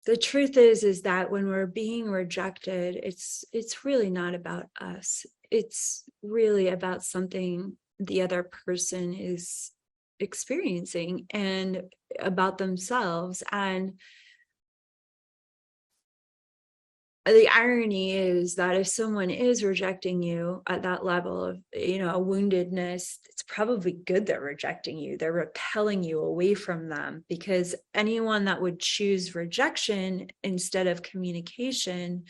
the truth is that when we're being rejected, it's really not about us. It's really about something the other person is experiencing and about themselves. And the irony is that if someone is rejecting you at that level of, a woundedness, it's probably good they're rejecting you. They're repelling you away from them, because anyone that would choose rejection instead of communication,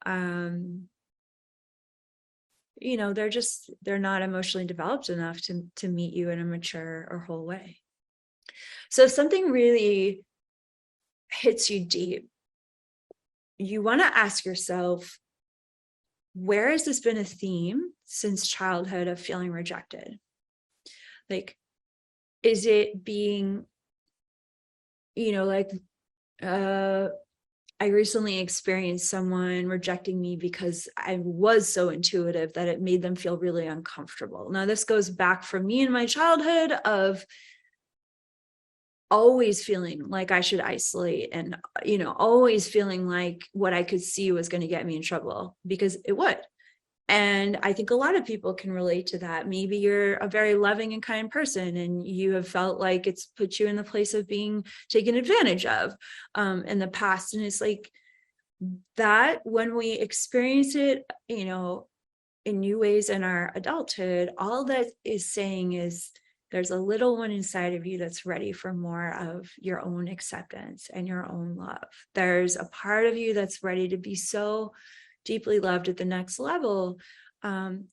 they're not emotionally developed enough to meet you in a mature or whole way. So if something really hits you deep, you want to ask yourself, where has this been a theme since childhood of feeling rejected? Like, is it being, I recently experienced someone rejecting me because I was so intuitive that it made them feel really uncomfortable. Now, this goes back from me in my childhood of always feeling like I should isolate and, always feeling like what I could see was going to get me in trouble, because it would. And I think a lot of people can relate to that. Maybe you're a very loving and kind person and you have felt like it's put you in the place of being taken advantage of in the past. And it's like that, when we experience it, in new ways in our adulthood, all that is saying is, there's a little one inside of you that's ready for more of your own acceptance and your own love. There's a part of you that's ready to be so deeply loved at the next level, that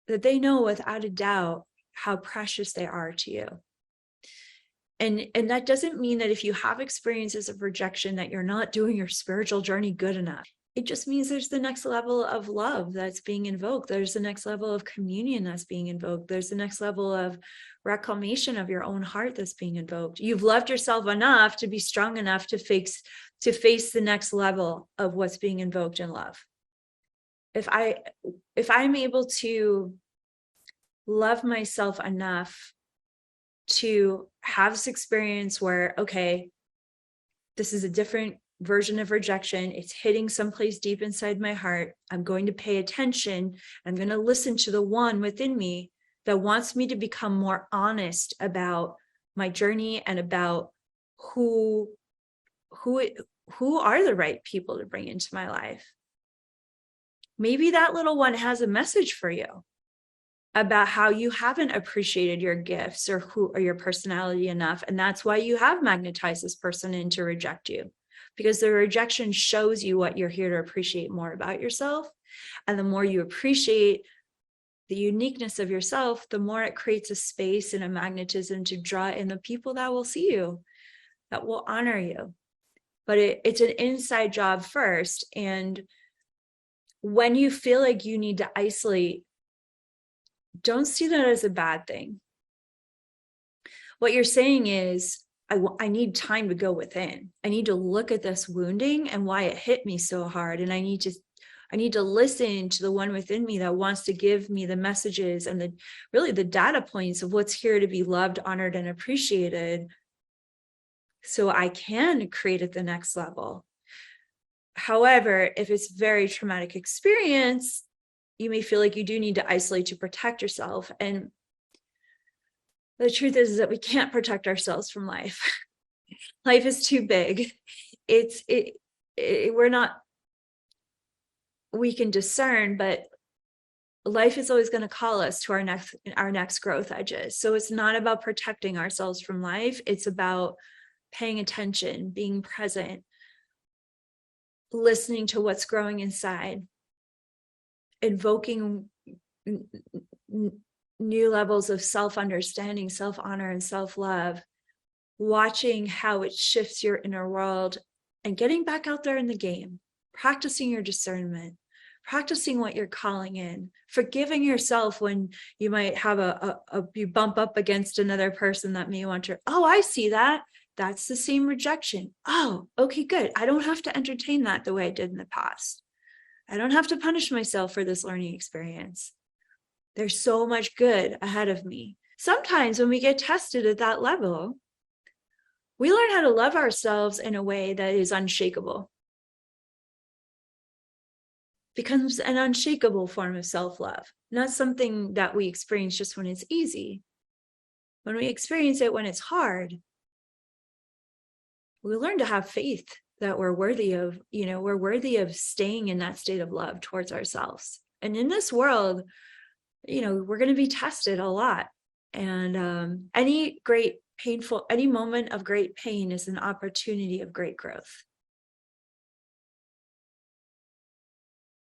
they know without a doubt how precious they are to you. And that doesn't mean that if you have experiences of rejection that you're not doing your spiritual journey good enough. It just means there's the next level of love that's being invoked. There's the next level of communion that's being invoked. There's the next level of reclamation of your own heart that's being invoked. You've loved yourself enough to be strong enough to face the next level of what's being invoked in love. If I'm able to love myself enough to have this experience where, okay, this is a different version of rejection. It's hitting someplace deep inside my heart. I'm going to pay attention. I'm going to listen to the one within me that wants me to become more honest about my journey and about who are the right people to bring into my life. Maybe that little one has a message for you about how you haven't appreciated your gifts or your personality enough. And that's why you have magnetized this person in to reject you, because the rejection shows you what you're here to appreciate more about yourself. And the more you appreciate the uniqueness of yourself, the more it creates a space and a magnetism to draw in the people that will see you, that will honor you. But it's an inside job first. And when you feel like you need to isolate, don't see that as a bad thing. What you're saying is, I need time to go within. I need to look at this wounding and why it hit me so hard. And I need to listen to the one within me that wants to give me the messages and the data points of what's here to be loved, honored, and appreciated, so I can create at the next level. However, if it's a very traumatic experience, you may feel like you do need to isolate to protect yourself. And the truth is that we can't protect ourselves from life. Life is too big. We can discern, but life is always going to call us to our next growth edges. So it's not about protecting ourselves from life. It's about paying attention, being present, listening to what's growing inside, invoking new levels of self-understanding, self-honor, and self-love, watching how it shifts your inner world, and getting back out there in the game, practicing your discernment, practicing what you're calling in, forgiving yourself when you might have you bump up against another person that may want to, oh, I see that. That's the same rejection. Oh, okay, good. I don't have to entertain that the way I did in the past. I don't have to punish myself for this learning experience. There's so much good ahead of me. Sometimes when we get tested at that level, We learn how to love ourselves in a way that is unshakable. Becomes an unshakable form of self-love, not something that we experience just when it's easy. When we experience it when it's hard, we learn to have faith that we're worthy of, we're worthy of staying in that state of love towards ourselves. And in this world, we're going to be tested a lot. And any moment of great pain is an opportunity of great growth.